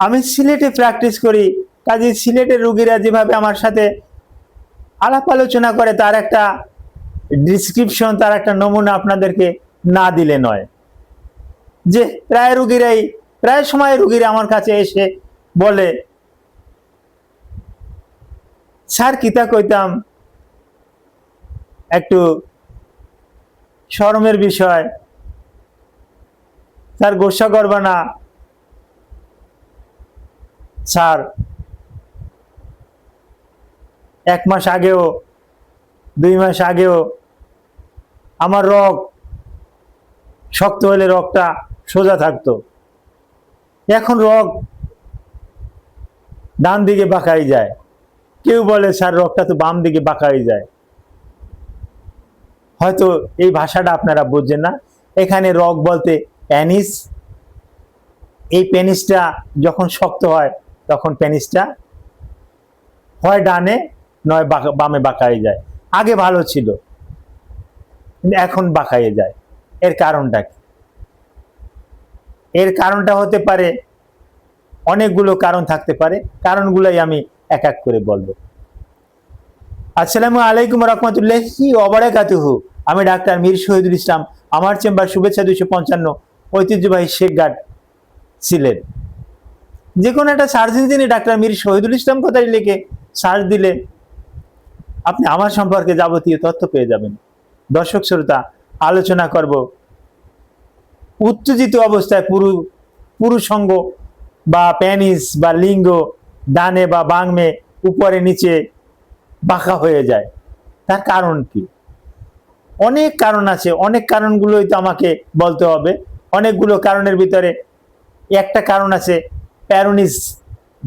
আমি সিলেটে প্র্যাকটিস করি, কাজে সিলেটের রোগীরা যেভাবে আমার সাথে আলাপ আলোচনা করে তার একটা ডিসক্রিপশন, তার একটা নমুনা আপনাদেরকে না দিলে নয়। যে প্রায় সময় রোগীরা আমার কাছে এসে বলে, স্যার কিতা কইতাম, একটু শরমের বিষয়, স্যার গোসা করবা না, স্যার 1 মাস আগেও 2 মাস আগেও আমার রগ শক্ত হলে রগটা সোজা থাকতো, এখন রগ ডান দিকে বাঁকাই যায়। কেউ বলে স্যার রগটা তো বাম দিকে বাঁকাই যায়। হয়তো এই ভাষাটা আপনারা বুঝছেন না। এখানে রগ বলতে পেনিস। এই পেনিসটা যখন শক্ত হয় তখন পেনিসটা হয় ডানে নয় বামে বাঁকাই যায়। আগে ভালো ছিল কিন্তু এখন বাঁকাইয়ে যায়। এর কারণটা কি? এর কারণটা হতে পারে, অনেকগুলো কারণ থাকতে পারে, কারণগুলোই আমি এক এক করে বলবো। আসসালামু আলাইকুম রহমতুল্লাহি ওয়া বারাকাতুহু। আমি ডাক্তার মীর শহীদুল ইসলাম, আমার চেম্বার শুভেচ্ছা 255, ঐতিহ্যবাহী শেখঘাট, সিলেট। যে কোনো একটা সার্চ ইঞ্জিনে ডাক্তার মীর শহীদুল ইসলাম কথাটি লিখে সার্চ দিলে আপনি আমার সম্পর্কে যাবতীয় তথ্য পেয়ে যাবেন। দর্শক শ্রোতা, আলোচনা করব উত্তেজিত অবস্থায় পুরুষাঙ্গ বা পেনিস বা লিঙ্গ ডানে বা বামে, উপরে নিচে বাঁকা হয়ে যায়, তার কারণ কি? অনেক কারণ আছে, অনেক কারণগুলোই তো আমাকে বলতে হবে। অনেকগুলো কারণের ভিতরে একটা কারণ আছে প্যারোনিস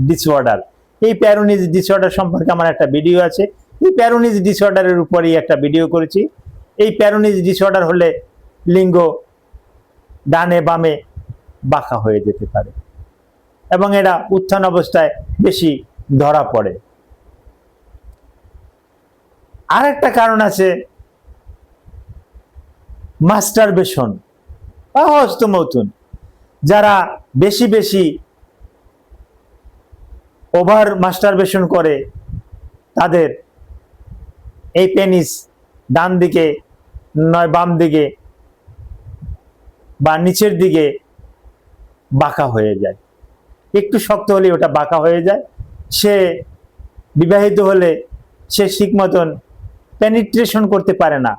ডিসঅর্ডার। এই প্যারোনিস ডিসঅর্ডার সম্পর্কে আমার একটা ভিডিও আছে। এই প্যারোনিস ডিসঅর্ডারের উপরেই একটা ভিডিও করেছি। এই প্যারোনিস ডিসঅর্ডার হলে লিঙ্গ ডানে বামে বাঁকা হয়ে যেতে পারে এবং এরা উত্থান অবস্থায় বেশি ধরা পড়ে। আর একটা কারণ আছে মাস্টারবেশন বা হস্তমৈথুন। যারা বেশি বেশি ওভার মাস্টারবেশন করে তাদের এই পেনিস ডান দিকে নয় বাম দিকে বা নিচের দিকে বাঁকা হয়ে যায়। একটু শক্ত হলে ওটা বাঁকা হয়ে যায়। সে বিবাহিত হলে সে ঠিক মতন পেনিট্রেশন করতে পারে না,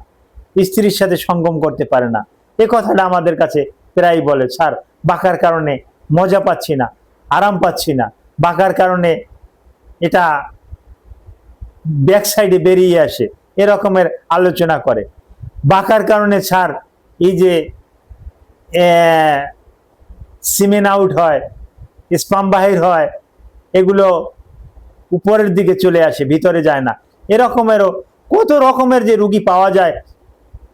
স্ত্রীর সাথে সঙ্গম করতে পারে না। এ কথাটা আমাদের কাছে প্রায় বলে, স্যার বাঁকার কারণে মজা পাচ্ছি না, আরাম পাচ্ছি না, বাঁকার কারণে এটা ব্যাক সাইডে বেরিয়ে আসে, এরকমের আলোচনা করে। বাঁকার কারণে স্যার এই যে সিমেন আউট হয়, স্পাম বাহির হয়, এগুলো উপরের দিকে চলে আসে, ভিতরে যায় না। এরকমেরও কত রকমের যে রুগী পাওয়া যায়,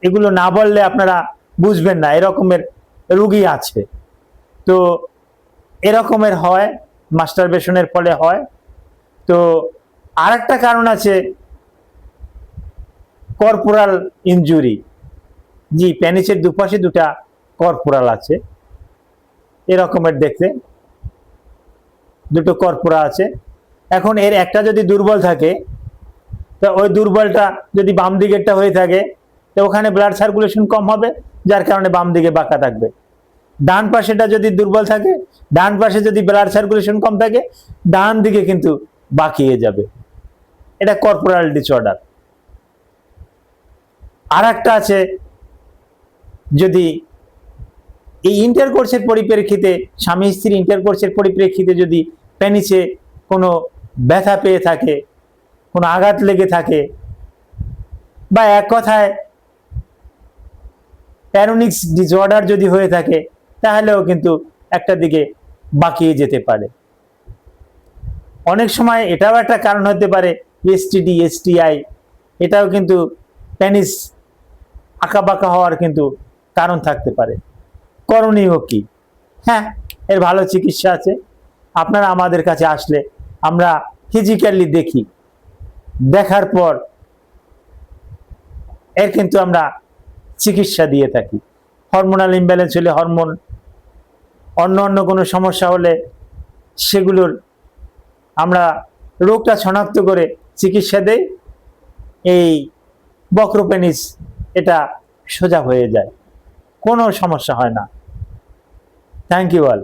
এগুলো না বললে আপনারা বুঝবেন না, এরকমের রুগী আছে। তো এরকমের হয়, মাস্টারবেশনের ফলে হয়। তো আর একটা কারণ আছে কর্পোরাল ইনজুরি। জি, পেনিসের দুপাশে দুটা কর্পোরাল আছে, এরকমের দেখতে দুটো কর্পোরা আছে। এখন এর একটা যদি দুর্বল থাকে, তো ওই দুর্বলটা যদি বাম দিকেরটা হয়ে থাকে, তো ওখানে ব্লাড সার্কুলেশন কম হবে, যার কারণে বাম দিকে বাঁকা থাকবে। ডান পাশেটা যদি দুর্বল থাকে, ডান পাশে যদি ব্লাড সার্কুলেশন কম থাকে, ডান দিকে কিন্তু বাঁকিয়ে যাবে। এটা কর্পোরাল ডিসঅর্ডার। আর একটা আছে, যদি এই ইন্টারকোর্সের পরিপ্রেক্ষিতে, স্বামী স্ত্রী ইন্টারকোর্সের পরিপ্রেক্ষিতে যদি পেনিসে কোনো ব্যথা পেয়ে থাকে, কোনো আঘাত লেগে থাকে, বা এক কথায় প্যারোনিক্স ডিসঅর্ডার যদি হয়ে থাকে, তাহলেও কিন্তু একটা দিকে বাঁকিয়ে যেতে পারে। অনেক সময় এটাও একটা কারণ হতে পারে এসটিডি, এসটিআই, এটাও কিন্তু পেনিস আঁকা বাঁকা হওয়ার কিন্তু কারণ থাকতে পারে। করণীয় কি? হ্যাঁ, এর ভালো চিকিৎসা আছে। আপনারা আমাদের কাছে আসলে আমরা ফিজিক্যালি দেখি, দেখার পর এর কিন্তু আমরা চিকিৎসা দিয়ে থাকি। হরমোনাল ইমব্যালেন্স হলে হরমোন, অন্য কোনো সমস্যা হলে সেগুলোর আমরা রোগটা শনাক্ত করে চিকিৎসা দেই, এই বক্র পেনিস এটা সোজা হয়ে যায়, কোনো সমস্যা হয় না। Thank you all.